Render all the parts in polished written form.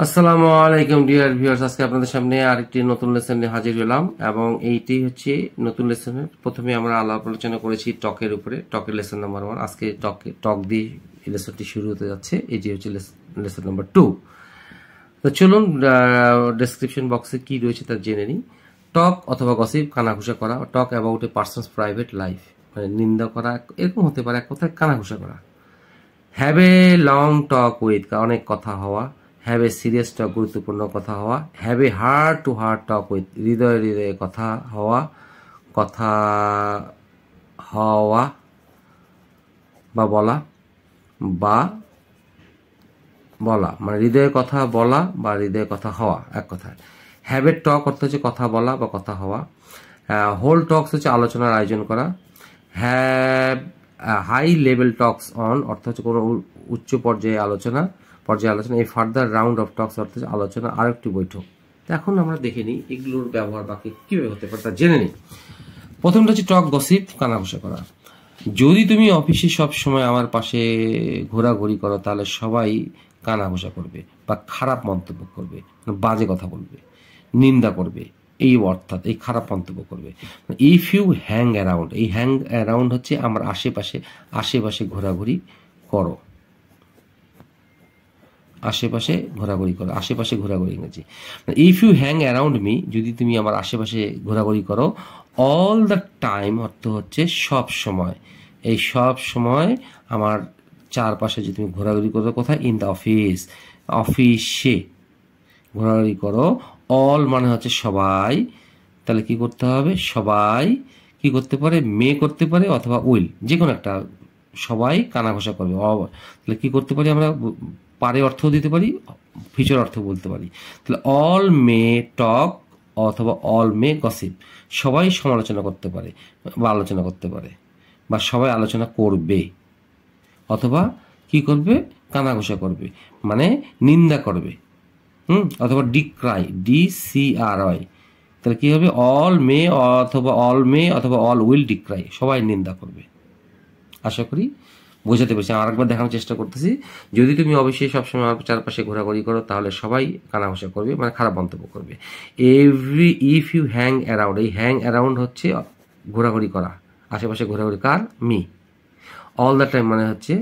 আসসালামু আলাইকুম dear viewers, আজকে আপনাদের সামনে আরেকটি নতুন লেসন নিয়ে হাজির হলাম এবং এইটি হচ্ছে নতুন লেসনের প্রথমে আমরা আলোচনা করেছি টকের উপরে। টকের লেসন নাম্বার 1। আজকে টক দিয়ে এই লেসনটি শুরু হতে যাচ্ছে। এটি হচ্ছে লেসন নাম্বার 2। তো চলুন ডেসক্রিপশন বক্সে কি রয়েছে তা জেনে নিই। টক অথবা গসিপ কানাঘুষা করা, talk about a person's private life, মানে নিন্দা করা, এরকম হতে পারে, এক কথায় কানাঘুষা করা। Have a long talk with, অনেক কথা হওয়া। হ্যাভ এ সিরিয়াস টক, গুরুত্বপূর্ণ কথা হওয়া। Have a heart to heart talk with, হৃদয়ে হৃদয়ে কথা হওয়া। কথা হওয়া বা বলা মানে হৃদয়ে কথা বলা বা হৃদয়ে কথা হওয়া, এক কথায়। হ্যাভ এ টক অর্থ হচ্ছে কথা বলা বা কথা হওয়া। হোল টকস হচ্ছে আলোচনার আয়োজন করা। Have high level talks on অর্থ হচ্ছে কোনো উচ্চ পর্যায়ে আলোচনা। এই ফার্দার রাউন্ড অফ টকস অর্থ হচ্ছে আলোচনা আরেকটি বৈঠক। তো এখন আমরা দেখে নিই এগুলোর ব্যবহার বাকি কিভাবে হতে পারে তা জেনে নিই। প্রথমটা হচ্ছে টক গসিপ, কানাঘুষা করা। যদি তুমি অফিসে সব সময় আমার পাশে ঘোরাঘুরি করো তাহলে সবাই কানাঘুষা করবে বা খারাপ মন্তব্য করবে, বাজে কথা বলবে, নিন্দা করবে, এই অর্থাৎ এই খারাপ মন্তব্য করবে। ইফ ইউ হ্যাং অ্যারাউন্ড, এই হ্যাং অ্যারাউন্ড হচ্ছে আমার আশেপাশে ঘোরাঘুরি করো। আশেপাশে ঘোরাঘুরি ইংরেজি। If you hang around me, যদি তুমি আমার আশেপাশে ঘোরাঘুরি করো। অল দ্য টাইম অর্থ হচ্ছে সব সময়। এই সব সময় আমার চারপাশে যদি তুমি ঘোরাঘুরি করো, কোথায়? ইন দ্য অফিস, অফিসে ঘোরাঘুরি করো। অল মানে হচ্ছে সবাই, তাহলে কি করতে হবে? সবাই কি করতে পারে? মে করতে পারে অথবা উইল, যে কোনো একটা। সবাই কানাঘষা করবে, তাহলে কি করতে পারি আমরা? পারে অর্থ দিতে পারি, ফিউচার অর্থ বলতে পারি। তাহলে অল মে টক অথবা অল মে গসিপ, সবাই সমালোচনা করতে পারে বা আলোচনা করতে পারে, বা সবাই আলোচনা করবে অথবা কি করবে? কানাঘষা করবে, মানে নিন্দা করবে। অথবা ডিক্রাই, DCRY, তাহলে কি হবে? অল মে অথবা অল উইল ডিক্রাই, সবাই নিন্দা করবে। আশা করি বোঝাতে পেরেছি। আরেকবার দেখানোর চেষ্টা করতেছি। যদি তুমি অবশ্যই সবসময় আমার চারপাশে ঘোরাঘুরি করো তাহলে সবাই কানাঘষা করবে, মানে খারাপ মন্তব্য করবে। ইফ ইউ হ্যাং অ্যারাউন্ড, এই হ্যাং অ্যারাউন্ড হচ্ছে ঘোরাঘুরি করা, আশেপাশে ঘোরাঘুরি কার? মি। অল দ্য টাইম মানে হচ্ছে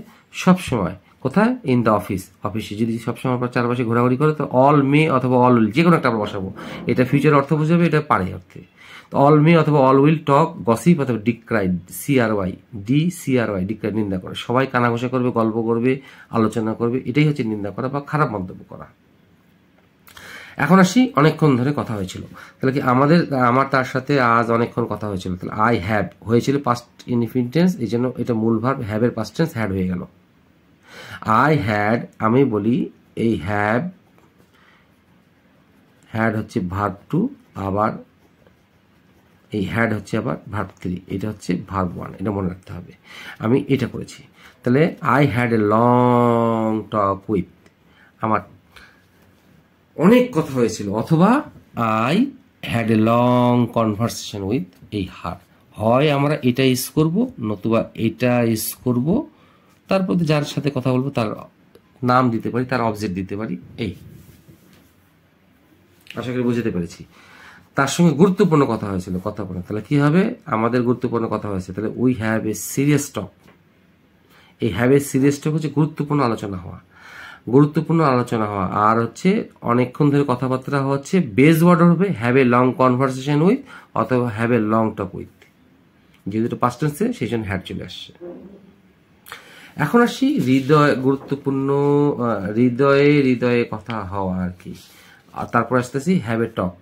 সব সময়, কোথায়? ইন দ্য অফিস, অফিসে যদি সবসময় আপনার চারপাশে ঘোরাঘুরি করে তো অল মে অথবা অল উইল, যে কোনো একটা আমরা বসাবো। এটা ফিউচার অর্থ বুঝাবে, এটা পারে অর্থে। অল মে অথবা অল উইল টক গসিপ অথবা ডিক্রাই, DCRY, ডিক্রাই, নিন্দা করে। সবাই কানাঘষা করবে, গল্প করবে, আলোচনা করবে, এটাই হচ্ছে নিন্দা করা বা খারাপ মন্তব্য করা। এখন আসি, অনেকক্ষণ ধরে কথা হয়েছিল, তাহলে কি আমার তার সাথে আজ অনেকক্ষণ কথা হয়েছিল। তাহলে আই হ্যাভ হয়েছিল পাস্ট ইনডিফিনিট টেন্স, এই জন্য এটা মূল ভার্ব, হ্যাভের পাস্ট টেন্স হ্যাড হয়ে গেল। আই হ্যাড, আমি বলি এই হ্যাড হচ্ছে ভার্ব 2, আবার এই হ্যাড হচ্ছে আবার ভার্ব 3, এটা হচ্ছে ভার্ব 1, এটা মনে রাখতে হবে। আমি এটা করেছি। তাহলে I had a long talk with, আমার অনেক কথা হয়েছিল, অথবা I had a long conversation with এই হার। হয় আমরা এটা ইউজ করবো, নতুবা এটা ইউজ করবো। তারপর যার সাথে কথা বলবো তার নাম দিতে পারি, তার অবজেক্ট দিতে পারি। এই আশা করি বুঝতে পেরেছি। তার সঙ্গে গুরুত্বপূর্ণ কথা হয়েছিল, কথা বলে। তাহলে কি হবে? আমাদের গুরুত্বপূর্ণ কথা হয়েছে, তাহলে উই হ্যাভ এ সিরিয়াস টক। এই হ্যাভ এ সিরিয়াস টক হচ্ছে গুরুত্বপূর্ণ আলোচনা হওয়া। আর হচ্ছে অনেকক্ষণ ধরে কথাবার্তা হচ্ছে, বেস ওয়ার্ড হবে have a long conversation with অথবা have a long talk with. যেহেতু পাস্ট টেন্সে সেই জন্য হ্যাড চলে আসছে। এখন আসি হৃদয়ে কথা হওয়া আর কি। আর তারপর আসতেছি হ্যাভ এ টক,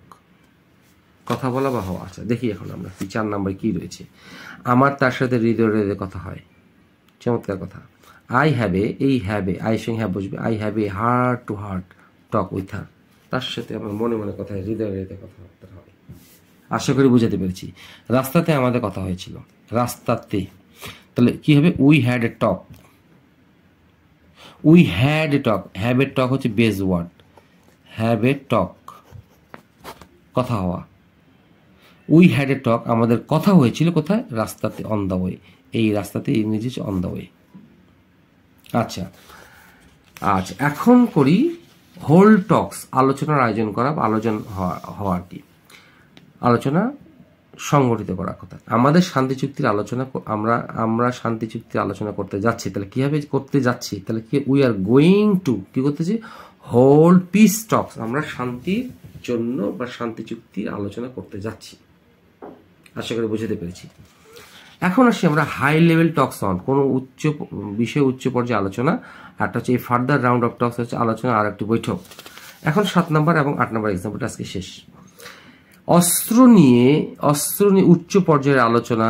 কথা বলা বা হওয়া। আচ্ছা দেখি এখন আমরা 4 নম্বরে কি রয়েছে। আমার তার সাথে হৃদয়ে কথা হয়, চমৎকার কথা। আই হ্যাভ এ, এই হ্যাভ এ, আই সঙ্গে হ্যাভ বসবে। I have a heart to heart talk with her, তার সাথে আমার মনে মনে কথা, হৃদয়ে কথাবার্তা হয়। আশা করি বুঝাতে পেরেছি। রাস্তাতে আমাদের কথা হয়েছিল, রাস্তাতে, তাহলে কি হবে? We had a talk. Have a talk হচ্ছে base word, have a talk, কথা হওয়া। উই হ্যাড এ টক, আমাদের কথা হয়েছিল কোথায়? রাস্তাতে, অন দ্য ওয়ে। এই রাস্তাতে ইংরেজি হচ্ছে অন দ্য ওয়ে। আচ্ছা এখন করি হোল টক্স, আলোচনার আয়োজন করা, আলোচনা হওয়া আর কি, আলোচনা সংগঠিত করার কথা। আমাদের শান্তি চুক্তির আলোচনা, আমরা শান্তি চুক্তির আলোচনা করতে যাচ্ছি, তাহলে কিভাবে করতে যাচ্ছি, তাহলে কি উই আর গোয়িং টু কি করতেছি, হোল্ড পিস টক্স, আমরা শান্তির জন্য বা শান্তি চুক্তির আলোচনা করতে যাচ্ছি। আশা করি বুঝতে পেরেছি। এখন আসি আমরা হাই লেভেল টক্স অন, কোনো উচ্চ বিষয়ে উচ্চ পর্যায়ে আলোচনা, একটা হচ্ছে এই ফার্দার রাউন্ড অফ টক্স হচ্ছে আলোচনা আর একটি বৈঠক। এখন 7 নম্বর এবং 8 নম্বর এক্সাম্পলটা আজকে শেষ। অস্ত্র নিয়ে উচ্চ পর্যায়ের আলোচনা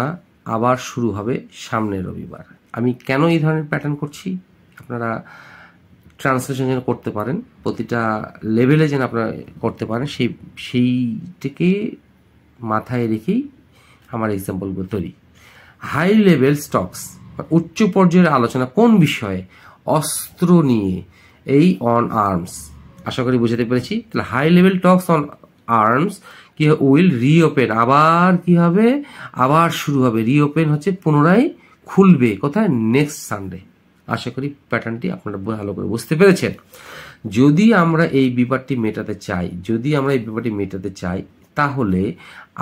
আবার শুরু হবে সামনের রবিবার। আমি কেন এই ধরনের প্যাটার্ন করছি, আপনারা ট্রান্সলেশন যেন করতে পারেন, প্রতিটা লেভেলে যেন আপনারা করতে পারেন, সেইটাকে মাথায় রেখেই আমার এক্সাম্পলগুলো তৈরি। হাই লেভেল স্টক্স, উচ্চ পর্যায়ের আলোচনা কোন বিষয়ে, অস্ত্র নিয়ে, এই অন আর্মস। আশা করি বুঝতে পেরেছি। তাহলে high level talks on arms কি উইল রিওপেন, আবার কি হবে, আবার শুরু হবে। রিওপেন হচ্ছে পুনরায় খুলবে, কোথায়, নেক্সট সানডে। আশা করি প্যাটার্নটি আপনারা ভালো করে বুঝতে পেরেছেন। যদি আমরা এই বিবাদটি মেটাতে চাই, তাহলে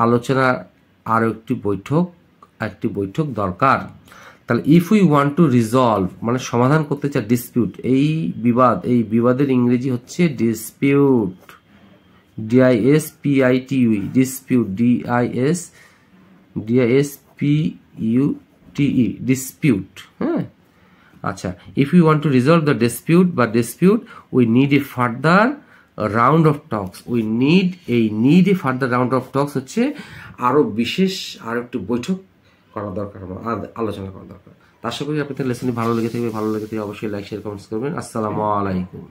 আলোচনার আরো একটি বৈঠক দরকার। তাহলে if we want to resolve মানে সমাধান করতে চাই ডিসপিউট, এই বিবাদের ইংরেজি হচ্ছে dispute, DISPITUE, dispute, DISPUTE, dispute. হ্যাঁ, আচ্ছা, if you want to resolve the dispute we need a further round of talks. Further round of talks হচ্ছে আরো একটু বৈঠক করা দরকার, আলোচনা করা দরকার। আশা করি আপনাদের লেসনটি ভালো লেগে থাকবে অবশ্যই লাইক, শেয়ার, কমেন্টস করবেন। আসসালামু আলাইকুম।